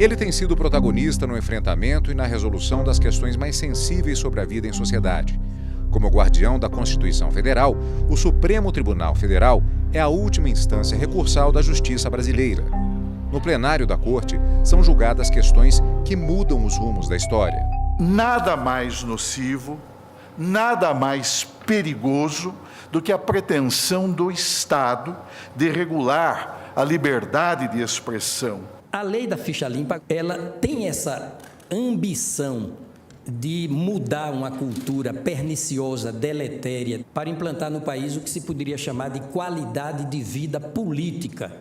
Ele tem sido protagonista no enfrentamento e na resolução das questões mais sensíveis sobre a vida em sociedade. Como guardião da Constituição Federal, o Supremo Tribunal Federal é a última instância recursal da justiça brasileira. No plenário da Corte, são julgadas questões que mudam os rumos da história. Nada mais nocivo, nada mais perigoso do que a pretensão do Estado de regular a liberdade de expressão. A lei da ficha limpa, ela tem essa ambição de mudar uma cultura perniciosa, deletéria, para implantar no país o que se poderia chamar de qualidade de vida política,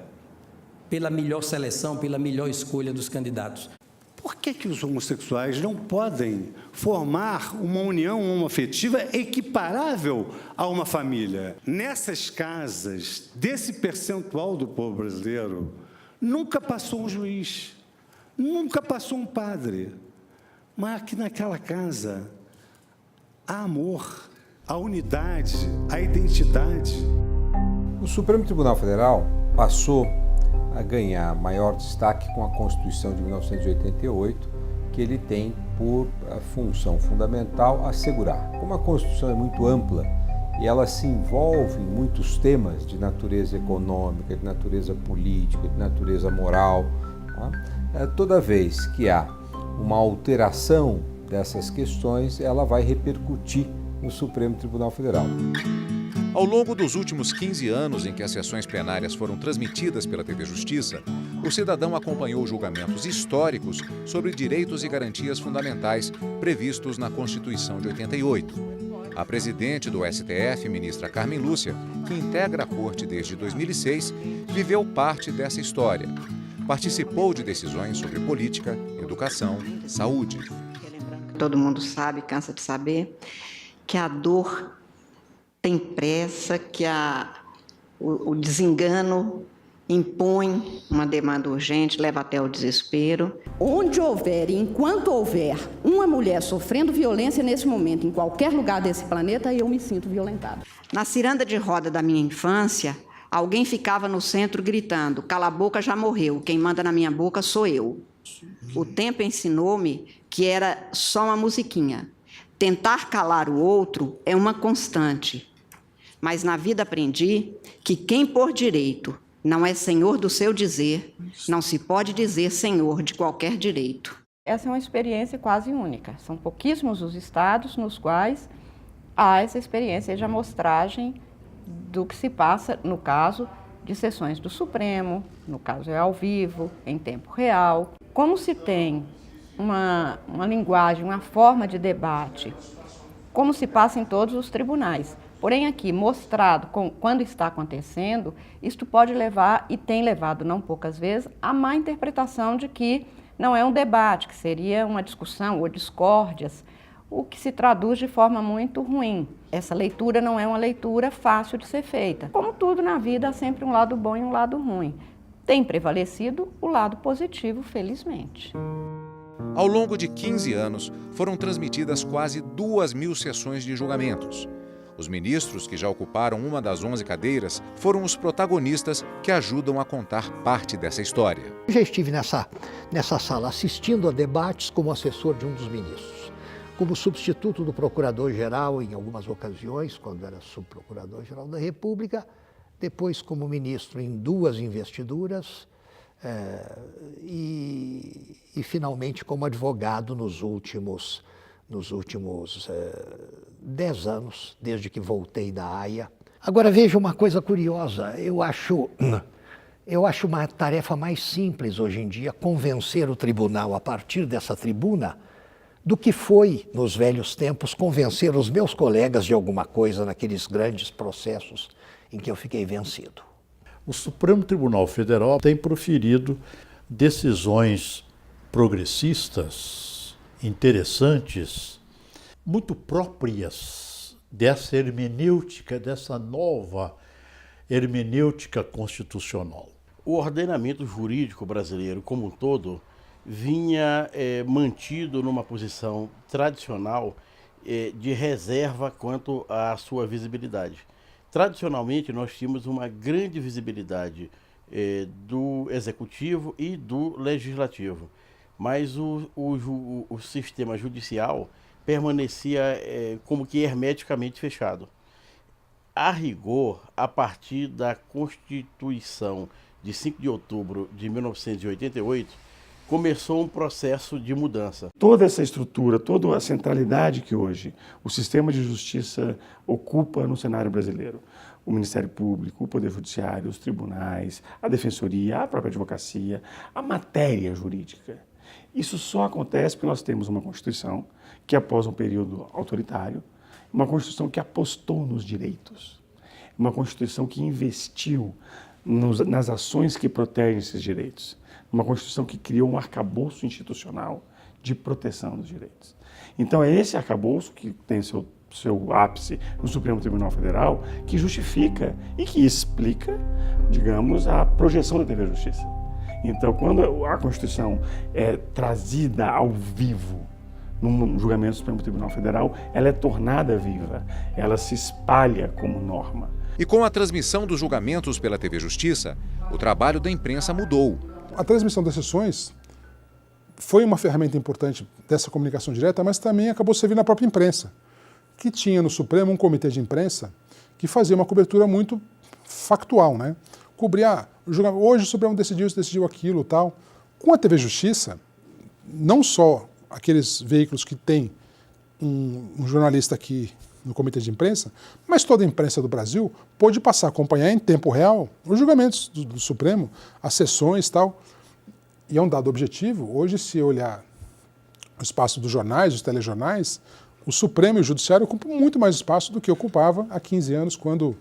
pela melhor seleção, pela melhor escolha dos candidatos. Por que os homossexuais não podem formar uma união homoafetiva equiparável a uma família? Nessas casas, desse percentual do povo brasileiro, nunca passou um juiz, nunca passou um padre. Mas aqui naquela casa, há amor, há unidade, há identidade. O Supremo Tribunal Federal passou a ganhar maior destaque com a Constituição de 1988, que ele tem por função fundamental assegurar. Como a Constituição é muito ampla e ela se envolve em muitos temas de natureza econômica, de natureza política, de natureza moral, tá? Toda vez que há uma alteração dessas questões, ela vai repercutir no Supremo Tribunal Federal. Ao longo dos últimos 15 anos em que as sessões plenárias foram transmitidas pela TV Justiça, o cidadão acompanhou julgamentos históricos sobre direitos e garantias fundamentais previstos na Constituição de 88. A presidente do STF, ministra Carmen Lúcia, que integra a Corte desde 2006, viveu parte dessa história. Participou de decisões sobre política, educação, saúde. Todo mundo sabe, cansa de saber, que a dor tem pressa, que o desengano impõe uma demanda urgente, leva até o desespero. Onde houver e enquanto houver uma mulher sofrendo violência nesse momento, em qualquer lugar desse planeta, eu me sinto violentada. Na ciranda de roda da minha infância, alguém ficava no centro gritando: cala a boca, já morreu, quem manda na minha boca sou eu. O tempo ensinou-me que era só uma musiquinha. Tentar calar o outro é uma constante. Mas na vida aprendi que quem por direito não é senhor do seu dizer, não se pode dizer senhor de qualquer direito. Essa é uma experiência quase única. São pouquíssimos os estados nos quais há essa experiência de amostragem do que se passa no caso de sessões do Supremo, no caso é ao vivo, em tempo real. Como se tem uma linguagem, uma forma de debate, como se passa em todos os tribunais. Porém, aqui, mostrado quando está acontecendo, isto pode levar, e tem levado não poucas vezes, a má interpretação de que não é um debate, que seria uma discussão ou discórdias, o que se traduz de forma muito ruim. Essa leitura não é uma leitura fácil de ser feita. Como tudo na vida, há sempre um lado bom e um lado ruim. Tem prevalecido o lado positivo, felizmente. Ao longo de 15 anos, foram transmitidas quase 2.000 sessões de julgamentos. Os ministros que já ocuparam uma das 11 cadeiras foram os protagonistas que ajudam a contar parte dessa história. Eu já estive nessa sala assistindo a debates como assessor de um dos ministros, como substituto do procurador-geral em algumas ocasiões, quando era subprocurador-geral da República, depois como ministro em 2 investiduras e finalmente como advogado nos últimos 10 anos, desde que voltei da Haia. Agora veja uma coisa curiosa, eu acho uma tarefa mais simples hoje em dia convencer o tribunal a partir dessa tribuna do que foi, nos velhos tempos, convencer os meus colegas de alguma coisa naqueles grandes processos em que eu fiquei vencido. O Supremo Tribunal Federal tem proferido decisões progressistas, interessantes, muito próprias dessa hermenêutica, dessa nova hermenêutica constitucional. O ordenamento jurídico brasileiro como um todo vinha mantido numa posição tradicional de reserva quanto à sua visibilidade. Tradicionalmente, nós tínhamos uma grande visibilidade do Executivo e do Legislativo. Mas o sistema judicial permanecia como que hermeticamente fechado. A rigor, a partir da Constituição de 5 de outubro de 1988, começou um processo de mudança. Toda essa estrutura, toda a centralidade que hoje o sistema de justiça ocupa no cenário brasileiro, o Ministério Público, o Poder Judiciário, os tribunais, a Defensoria, a própria advocacia, a matéria jurídica. Isso só acontece porque nós temos uma Constituição que, após um período autoritário, uma Constituição que apostou nos direitos, uma Constituição que investiu nas ações que protegem esses direitos, uma Constituição que criou um arcabouço institucional de proteção dos direitos. Então é esse arcabouço que tem seu ápice no Supremo Tribunal Federal que justifica e que explica, digamos, a projeção da TV Justiça. Então, quando a Constituição é trazida ao vivo num julgamento do Supremo Tribunal Federal, ela é tornada viva, ela se espalha como norma. E com a transmissão dos julgamentos pela TV Justiça, o trabalho da imprensa mudou. A transmissão das sessões foi uma ferramenta importante dessa comunicação direta, mas também acabou servindo à própria imprensa, que tinha no Supremo um comitê de imprensa que fazia uma cobertura muito factual, né? Cobria, hoje o Supremo decidiu aquilo, tal. Com a TV Justiça, não só aqueles veículos que têm um jornalista aqui no comitê de imprensa, mas toda a imprensa do Brasil pôde passar a acompanhar em tempo real os julgamentos do Supremo, as sessões e tal. E é um dado objetivo. Hoje, se olhar o espaço dos jornais, dos telejornais, o Supremo e o Judiciário ocupam muito mais espaço do que ocupava há 15 anos, quando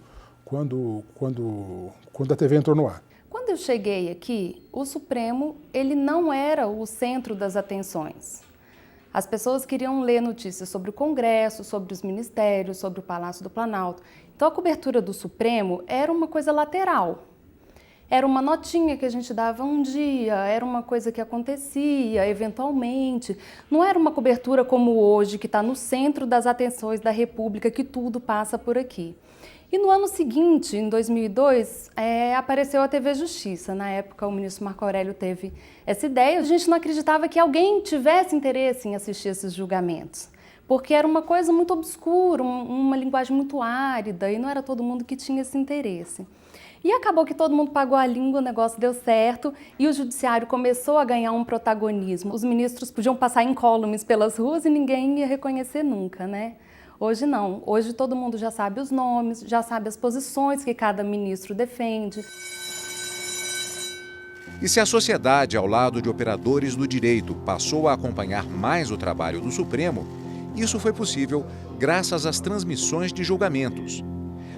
a TV entrou no ar. Quando eu cheguei aqui, o Supremo ele não era o centro das atenções. As pessoas queriam ler notícias sobre o Congresso, sobre os ministérios, sobre o Palácio do Planalto. Então a cobertura do Supremo era uma coisa lateral. Era uma notinha que a gente dava um dia, era uma coisa que acontecia eventualmente. Não era uma cobertura como hoje, que está no centro das atenções da República, que tudo passa por aqui. E no ano seguinte, em 2002, apareceu a TV Justiça. Na época, o ministro Marco Aurélio teve essa ideia. A gente não acreditava que alguém tivesse interesse em assistir esses julgamentos, porque era uma coisa muito obscura, uma linguagem muito árida, e não era todo mundo que tinha esse interesse. E acabou que todo mundo pagou a língua, o negócio deu certo, e o judiciário começou a ganhar um protagonismo. Os ministros podiam passar incólumes pelas ruas e ninguém ia reconhecer nunca, né? Hoje não. Hoje todo mundo já sabe os nomes, já sabe as posições que cada ministro defende. E se a sociedade, ao lado de operadores do direito, passou a acompanhar mais o trabalho do Supremo, isso foi possível graças às transmissões de julgamentos.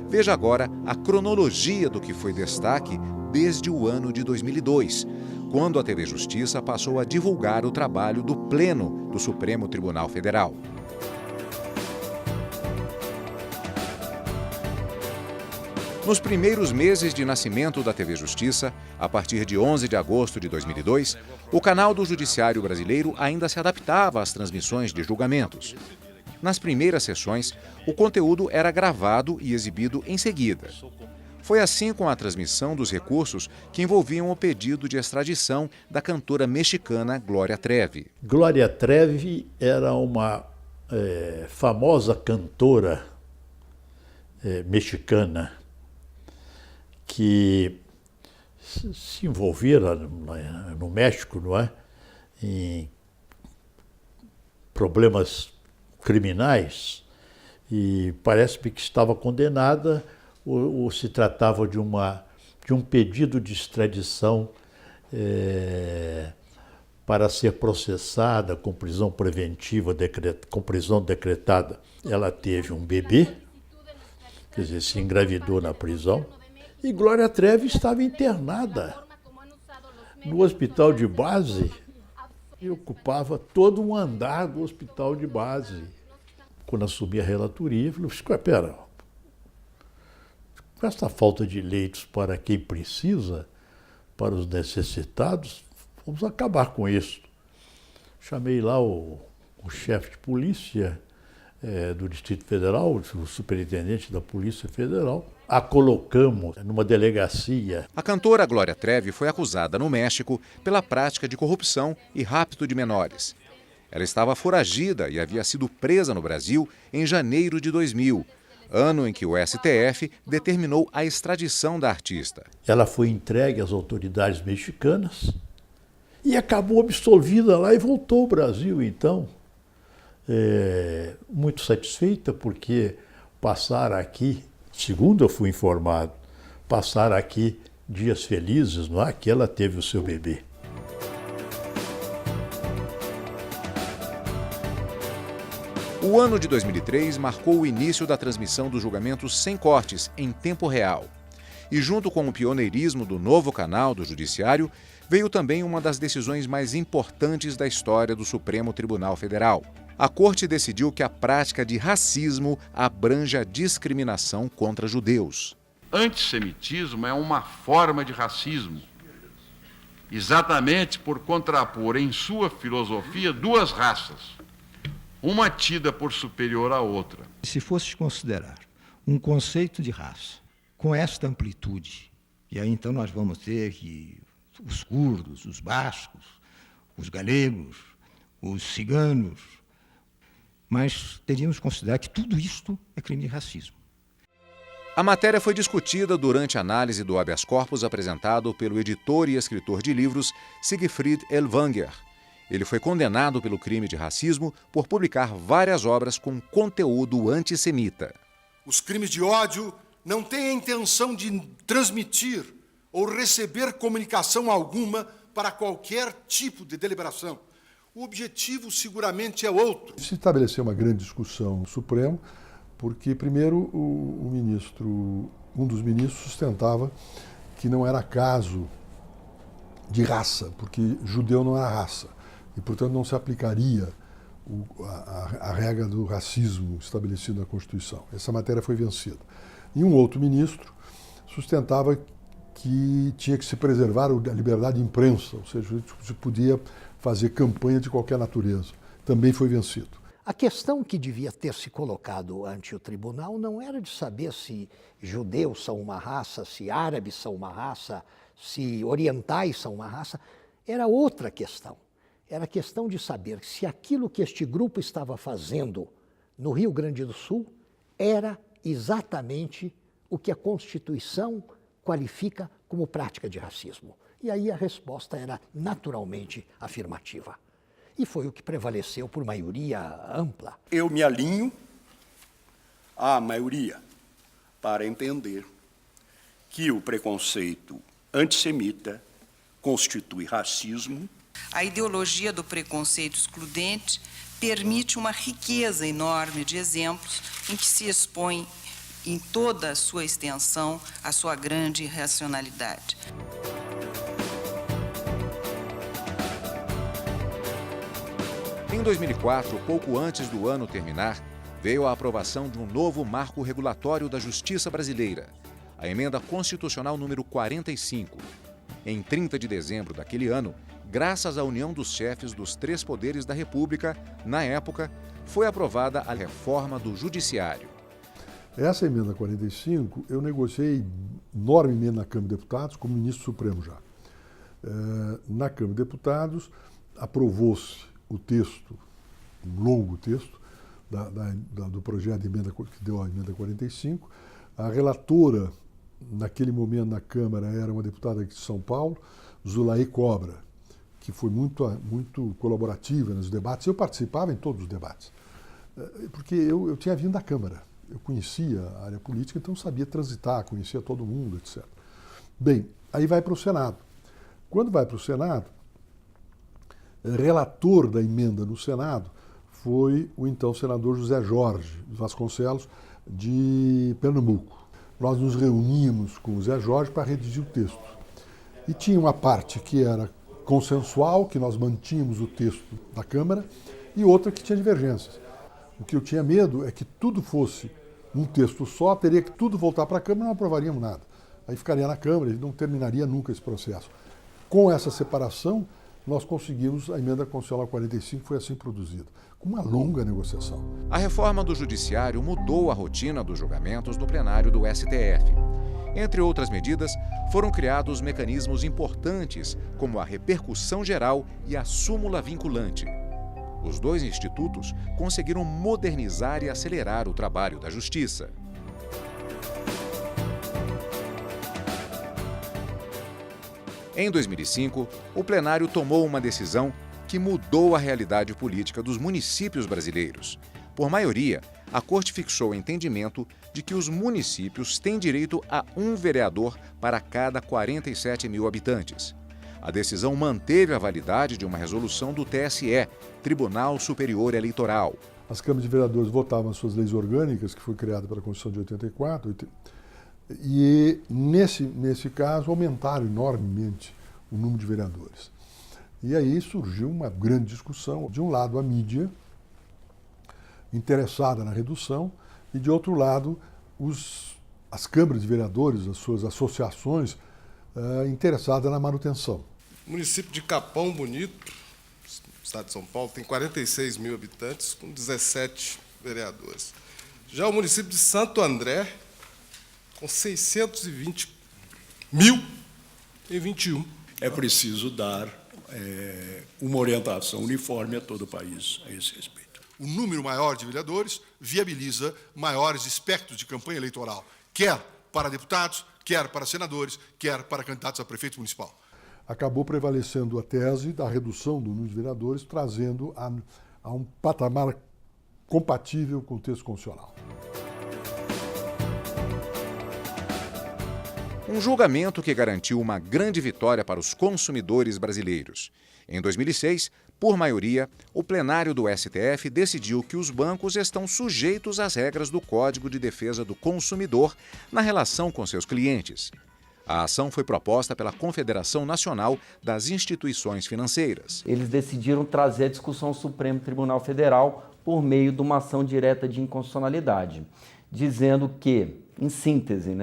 Veja agora a cronologia do que foi destaque desde o ano de 2002, quando a TV Justiça passou a divulgar o trabalho do Pleno do Supremo Tribunal Federal. Nos primeiros meses de nascimento da TV Justiça, a partir de 11 de agosto de 2002, o canal do Judiciário Brasileiro ainda se adaptava às transmissões de julgamentos. Nas primeiras sessões, o conteúdo era gravado e exibido em seguida. Foi assim com a transmissão dos recursos que envolviam o pedido de extradição da cantora mexicana Glória Trevi. Glória Trevi era uma famosa cantora mexicana que se envolvera no México, não é? Em problemas criminais, e parece-me que estava condenada, ou se tratava de um pedido de extradição para ser processada com prisão preventiva, com prisão decretada. Ela teve um bebê, quer dizer, se engravidou na prisão, e Glória Trevi estava internada no hospital de base e ocupava todo um andar do hospital de base. Quando assumi a relatoria, falei, espera, com essa falta de leitos para quem precisa, para os necessitados, vamos acabar com isso. Chamei lá o chefe de polícia do Distrito Federal, o superintendente da Polícia Federal, a colocamos numa delegacia. A cantora Glória Trevi foi acusada no México pela prática de corrupção e rapto de menores. Ela estava foragida e havia sido presa no Brasil em janeiro de 2000, ano em que o STF determinou a extradição da artista. Ela foi entregue às autoridades mexicanas e acabou absolvida lá e voltou ao Brasil, então. Muito satisfeita, porque passaram aqui, segundo eu fui informado, passaram aqui dias felizes, não é? Que ela teve o seu bebê. O ano de 2003 marcou o início da transmissão dos julgamentos sem cortes, em tempo real. E junto com o pioneirismo do novo canal do Judiciário, veio também uma das decisões mais importantes da história do Supremo Tribunal Federal. A Corte decidiu que a prática de racismo abrange a discriminação contra judeus. Antissemitismo é uma forma de racismo, exatamente por contrapor em sua filosofia duas raças, uma tida por superior à outra. Se fosse considerar um conceito de raça com esta amplitude, e aí então nós vamos ter que os curdos, os bascos, os galegos, os ciganos, mas teríamos que considerar que tudo isto é crime de racismo. A matéria foi discutida durante a análise do habeas corpus apresentado pelo editor e escritor de livros Siegfried Ellwanger. Ele foi condenado pelo crime de racismo por publicar várias obras com conteúdo antissemita. Os crimes de ódio não têm a intenção de transmitir ou receber comunicação alguma para qualquer tipo de deliberação. O objetivo seguramente é outro. Se estabeleceu uma grande discussão no Supremo, porque primeiro um dos ministros sustentava que não era caso de raça, porque judeu não é raça. E, portanto, não se aplicaria a regra do racismo estabelecida na Constituição. Essa matéria foi vencida. E um outro ministro sustentava que tinha que se preservar a liberdade de imprensa, ou seja, se podia fazer campanha de qualquer natureza. Também foi vencido. A questão que devia ter se colocado ante o tribunal não era de saber se judeus são uma raça, se árabes são uma raça, se orientais são uma raça. Era outra questão. Era questão de saber se aquilo que este grupo estava fazendo no Rio Grande do Sul era exatamente o que a Constituição qualifica como prática de racismo. E aí a resposta era naturalmente afirmativa. E foi o que prevaleceu por maioria ampla. Eu me alinho à maioria para entender que o preconceito antissemita constitui racismo. A ideologia do preconceito excludente permite uma riqueza enorme de exemplos em que se expõe em toda a sua extensão a sua grande irracionalidade. Em 2004, pouco antes do ano terminar, veio a aprovação de um novo marco regulatório da Justiça brasileira, a Emenda Constitucional número 45. Em 30 de dezembro daquele ano, graças à união dos chefes dos três poderes da República, na época, foi aprovada a reforma do Judiciário. Essa emenda 45, eu negociei enormemente na Câmara de Deputados, como ministro supremo já. Na Câmara de Deputados, aprovou-se o texto, um longo texto, do projeto de emenda que deu a emenda 45. A relatora, naquele momento na Câmara, era uma deputada aqui de São Paulo, Zulaí Cobra, que foi muito colaborativa nos debates. Eu participava em todos os debates, porque eu tinha vindo da Câmara. Eu conhecia a área política, então sabia transitar, conhecia todo mundo, etc. Bem, aí vai para o Senado. Quando vai para o Senado, relator da emenda no Senado foi o então senador José Jorge Vasconcelos, de Pernambuco. Nós nos reunimos com o José Jorge para redigir o texto. E tinha uma parte que era consensual, que nós mantínhamos o texto da Câmara, e outra que tinha divergências. O que eu tinha medo é que tudo fosse um texto só, teria que tudo voltar para a Câmara e não aprovaríamos nada. Aí ficaria na Câmara e não terminaria nunca esse processo. Com essa separação, nós conseguimos a emenda constitucional 45, foi assim produzida, com uma longa negociação. A reforma do Judiciário mudou a rotina dos julgamentos no plenário do STF. Entre outras medidas, foram criados mecanismos importantes, como a repercussão geral e a súmula vinculante. Os dois institutos conseguiram modernizar e acelerar o trabalho da Justiça. Em 2005, o plenário tomou uma decisão que mudou a realidade política dos municípios brasileiros. Por maioria, a Corte fixou o entendimento de que os municípios têm direito a um vereador para cada 47 mil habitantes. A decisão manteve a validade de uma resolução do TSE, Tribunal Superior Eleitoral. As câmaras de vereadores votavam as suas leis orgânicas, que foi criada pela Constituição de 84, e nesse caso aumentaram enormemente o número de vereadores. E aí surgiu uma grande discussão. De um lado, a mídia, interessada na redução, e de outro lado, as câmaras de vereadores, as suas associações, interessadas na manutenção. O município de Capão Bonito, estado de São Paulo, tem 46 mil habitantes, com 17 vereadores. Já o município de Santo André, com 620 mil, tem 21. É preciso dar uma orientação uniforme a todo o país a esse respeito. O número maior de vereadores viabiliza maiores espectros de campanha eleitoral, quer para deputados, quer para senadores, quer para candidatos a prefeito municipal. Acabou prevalecendo a tese da redução do número de vereadores, trazendo a um patamar compatível com o texto constitucional. Um julgamento que garantiu uma grande vitória para os consumidores brasileiros. Em 2006, por maioria, o plenário do STF decidiu que os bancos estão sujeitos às regras do Código de Defesa do Consumidor na relação com seus clientes. A ação foi proposta pela Confederação Nacional das Instituições Financeiras. Eles decidiram trazer a discussão ao Supremo Tribunal Federal por meio de uma ação direta de inconstitucionalidade, dizendo que, em síntese,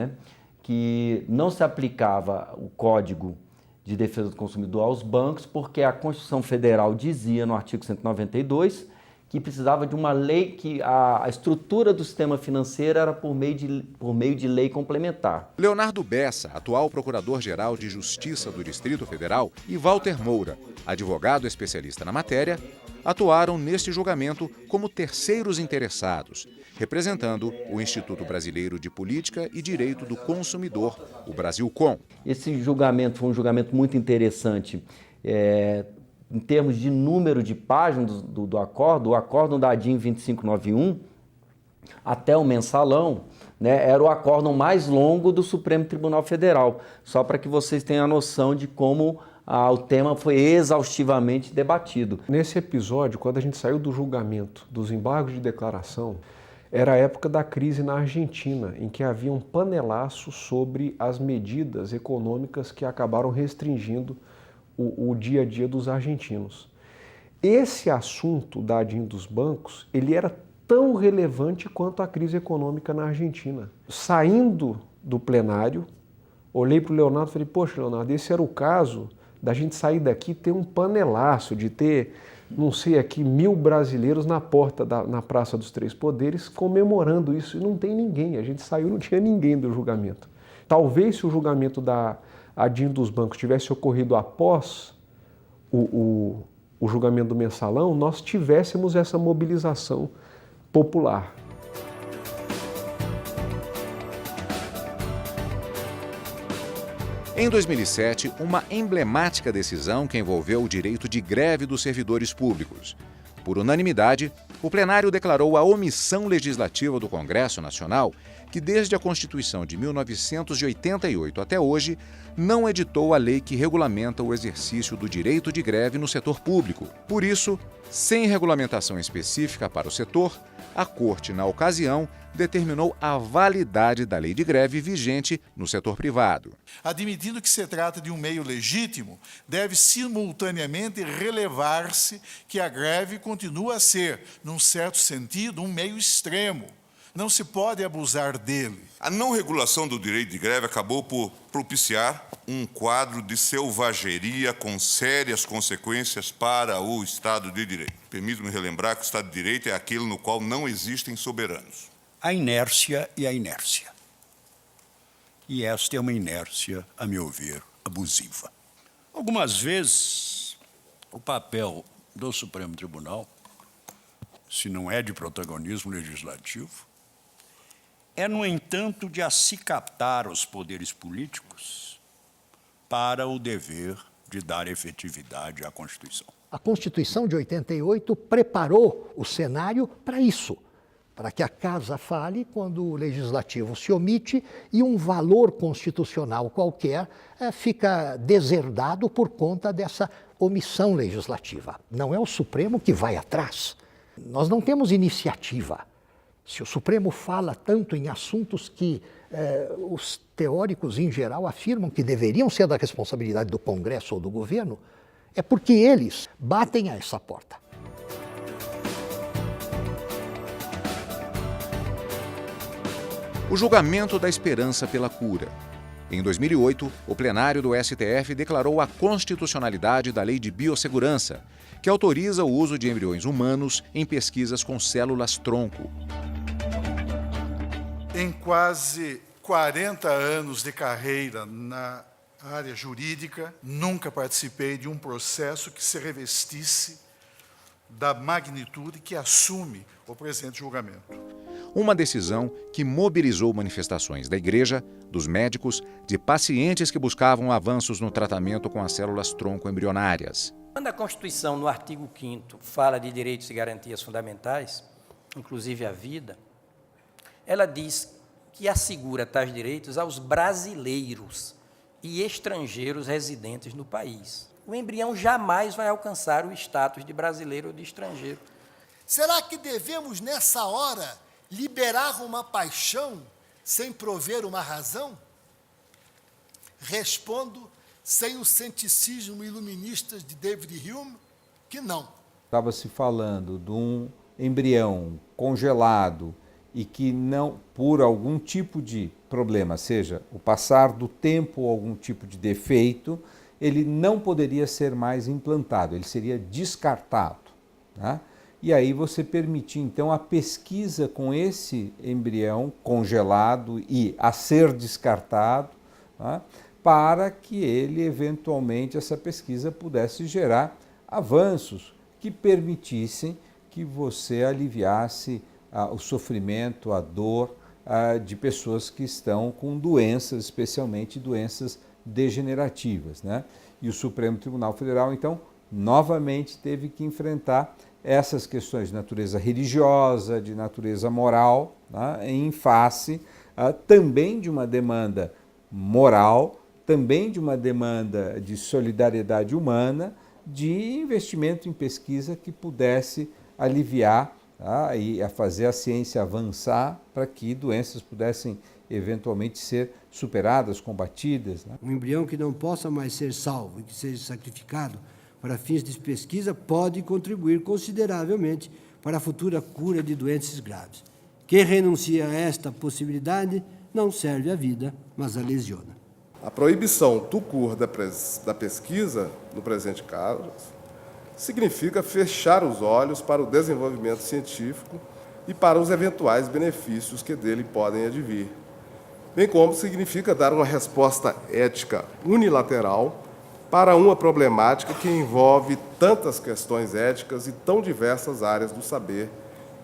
que não se aplicava o Código de Defesa do Consumidor aos bancos, porque a Constituição Federal dizia, no artigo 192, que precisava de uma lei, que a estrutura do sistema financeiro era por meio de lei complementar. Leonardo Bessa, atual Procurador-Geral de Justiça do Distrito Federal, e Walter Moura, advogado especialista na matéria, atuaram neste julgamento como terceiros interessados, representando o Instituto Brasileiro de Política e Direito do Consumidor, o Brasilcom. Esse julgamento foi um julgamento muito interessante. Em termos de número de páginas do acórdão, o acórdão da DIN 2591 até o mensalão, era o acórdão mais longo do Supremo Tribunal Federal, só para que vocês tenham a noção de como o tema foi exaustivamente debatido. Nesse episódio, quando a gente saiu do julgamento dos embargos de declaração, era a época da crise na Argentina, em que havia um panelaço sobre as medidas econômicas que acabaram restringindo o dia a dia dos argentinos. Esse assunto da DIN dos bancos, ele era tão relevante quanto a crise econômica na Argentina. Saindo do plenário, olhei para o Leonardo e falei, poxa, Leonardo, esse era o caso da gente sair daqui e ter um panelaço, de ter, não sei aqui, 1000 brasileiros na porta, na Praça dos Três Poderes, comemorando isso. E não tem ninguém, a gente saiu e não tinha ninguém do julgamento. Talvez se o julgamento da DIN dos bancos tivesse ocorrido após o julgamento do mensalão, nós tivéssemos essa mobilização popular. Em 2007, uma emblemática decisão que envolveu o direito de greve dos servidores públicos. Por unanimidade, o plenário declarou a omissão legislativa do Congresso Nacional, que desde a Constituição de 1988 até hoje, não editou a lei que regulamenta o exercício do direito de greve no setor público. Por isso, sem regulamentação específica para o setor, a Corte, na ocasião, determinou a validade da lei de greve vigente no setor privado. Admitindo que se trata de um meio legítimo, deve simultaneamente relevar-se que a greve continua a ser, num certo sentido, um meio extremo, Não se pode abusar dele. A não regulação do direito de greve acabou por propiciar um quadro de selvageria com sérias consequências para o Estado de Direito. Permito-me relembrar que o Estado de Direito é aquele no qual não existem soberanos. A inércia e a inércia. E esta é uma inércia, a meu ver, abusiva. Algumas vezes, o papel do Supremo Tribunal, se não é de protagonismo legislativo, é, no entanto, de acicatar os poderes políticos para o dever de dar efetividade à Constituição. A Constituição de 88 preparou o cenário para isso, para que a Casa fale quando o Legislativo se omite e um valor constitucional qualquer fica deserdado por conta dessa omissão legislativa. Não é o Supremo que vai atrás. Nós não temos iniciativa. Se o Supremo fala tanto em assuntos que os teóricos, em geral, afirmam que deveriam ser da responsabilidade do Congresso ou do governo, é porque eles batem a essa porta. O julgamento da esperança pela cura. Em 2008, o plenário do STF declarou a constitucionalidade da Lei de Biossegurança, que autoriza o uso de embriões humanos em pesquisas com células-tronco. Em quase 40 anos de carreira na área jurídica, nunca participei de um processo que se revestisse da magnitude que assume o presente julgamento. Uma decisão que mobilizou manifestações da Igreja, dos médicos, de pacientes que buscavam avanços no tratamento com as células-tronco embrionárias. Quando a Constituição, no artigo 5º, fala de direitos e garantias fundamentais, inclusive a vida, ela diz que assegura tais direitos aos brasileiros e estrangeiros residentes no país. O embrião jamais vai alcançar o status de brasileiro ou de estrangeiro. Será que devemos, nessa hora, liberar uma paixão sem prover uma razão? Respondo, sem o ceticismo iluminista de David Hume, que não. Estava se falando de um embrião congelado e que não, por algum tipo de problema, seja o passar do tempo ou algum tipo de defeito, ele não poderia ser mais implantado, ele seria descartado. Tá? E aí você permitir, então, a pesquisa com esse embrião congelado e a ser descartado, tá? Para que ele, eventualmente, essa pesquisa pudesse gerar avanços que permitissem que você aliviasse o sofrimento, a dor de pessoas que estão com doenças, especialmente doenças degenerativas, né? E o Supremo Tribunal Federal, então, novamente teve que enfrentar essas questões de natureza religiosa, de natureza moral, né? Em face também de uma demanda moral, também de uma demanda de solidariedade humana, de investimento em pesquisa que pudesse aliviar e a fazer a ciência avançar para que doenças pudessem eventualmente ser superadas, combatidas. Né? Um embrião que não possa mais ser salvo e que seja sacrificado para fins de pesquisa pode contribuir consideravelmente para a futura cura de doenças graves. Quem renuncia a esta possibilidade não serve à vida, mas a lesiona. A proibição tout court da pesquisa, no presente caso, significa fechar os olhos para o desenvolvimento científico e para os eventuais benefícios que dele podem advir, bem como significa dar uma resposta ética unilateral para uma problemática que envolve tantas questões éticas e tão diversas áreas do saber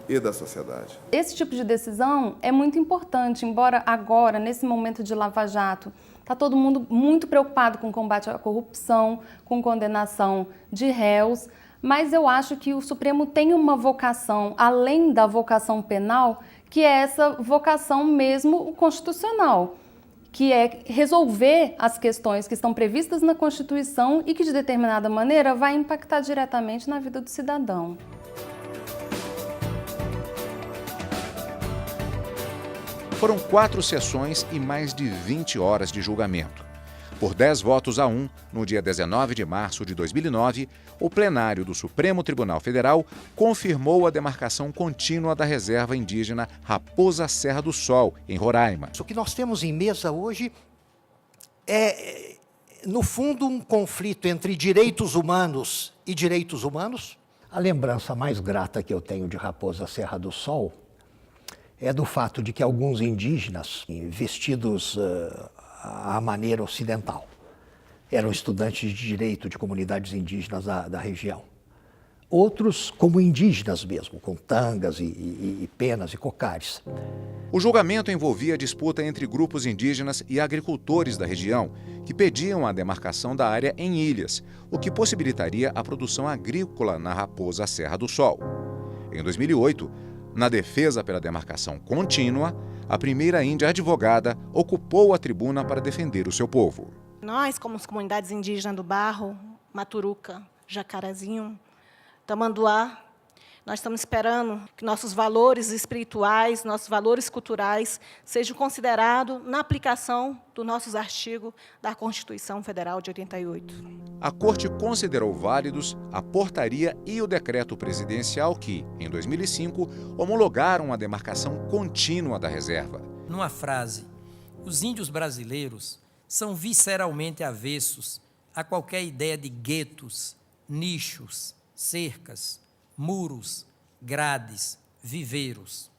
e da sociedade. Esse tipo de decisão é muito importante, embora agora, nesse momento de Lava Jato, está todo mundo muito preocupado com o combate à corrupção, com condenação de réus, mas eu acho que o Supremo tem uma vocação, além da vocação penal, que é essa vocação mesmo constitucional, que é resolver as questões que estão previstas na Constituição e que, de determinada maneira, vai impactar diretamente na vida do cidadão. Foram 4 sessões e mais de 20 horas de julgamento. Por 10 votos a 1, no dia 19 de março de 2009, o plenário do Supremo Tribunal Federal confirmou a demarcação contínua da reserva indígena Raposa Serra do Sol, em Roraima. O que nós temos em mesa hoje é, no fundo, um conflito entre direitos humanos e direitos humanos. A lembrança mais grata que eu tenho de Raposa Serra do Sol é do fato de que alguns indígenas, vestidos à maneira ocidental, eram estudantes de direito de comunidades indígenas da região. Outros como indígenas mesmo, com tangas e penas e cocares. O julgamento envolvia a disputa entre grupos indígenas e agricultores da região, que pediam a demarcação da área em ilhas, o que possibilitaria a produção agrícola na Raposa Serra do Sol. Em 2008, na defesa pela demarcação contínua, a primeira índia advogada ocupou a tribuna para defender o seu povo. Nós, como as comunidades indígenas do Barro, Maturuca, Jacarezinho, Tamanduá, nós estamos esperando que nossos valores espirituais, nossos valores culturais sejam considerados na aplicação dos nossos artigos da Constituição Federal de 88. A Corte considerou válidos a portaria e o decreto presidencial que, em 2005, homologaram a demarcação contínua da reserva. Numa frase, os índios brasileiros são visceralmente avessos a qualquer ideia de guetos, nichos, cercas, muros, grades, viveiros,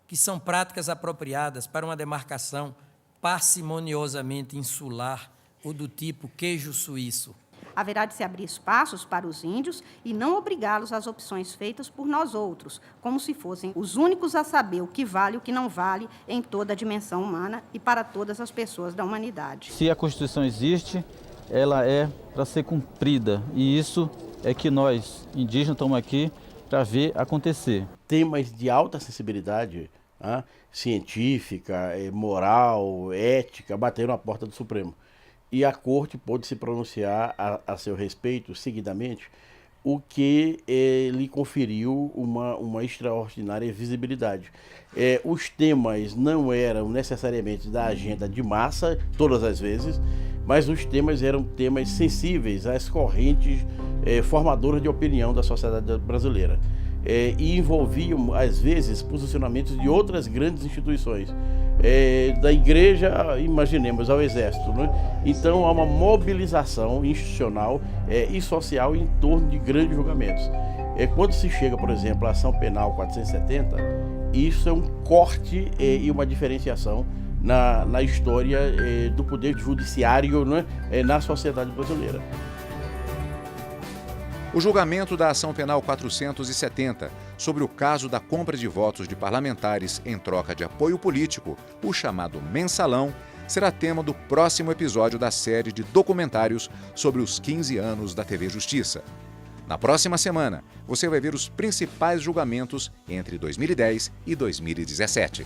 que são práticas apropriadas para uma demarcação parcimoniosamente insular ou do tipo queijo suíço. Haverá de se abrir espaços para os índios e não obrigá-los às opções feitas por nós outros, como se fossem os únicos a saber o que vale e o que não vale em toda a dimensão humana e para todas as pessoas da humanidade. Se a Constituição existe, ela é para ser cumprida, e isso é que nós, indígenas, estamos aqui para ver acontecer. Temas de alta sensibilidade, científica, moral, ética, bateram a porta do Supremo. E a Corte pôde se pronunciar a seu respeito, seguidamente, o que lhe conferiu uma extraordinária visibilidade. Os temas não eram necessariamente da agenda de massa, todas as vezes, mas os temas eram temas sensíveis às correntes formadoras de opinião da sociedade brasileira. E envolviam, às vezes, posicionamentos de outras grandes instituições, da igreja, imaginemos, ao exército, né? Então há uma mobilização institucional e social em torno de grandes julgamentos. Quando se chega, por exemplo, à ação penal 470, isso é um corte e uma diferenciação na história do poder judiciário, né, na sociedade brasileira. O julgamento da ação penal 470 sobre o caso da compra de votos de parlamentares em troca de apoio político, o chamado mensalão, será tema do próximo episódio da série de documentários sobre os 15 anos da TV Justiça. Na próxima semana, você vai ver os principais julgamentos entre 2010 e 2017.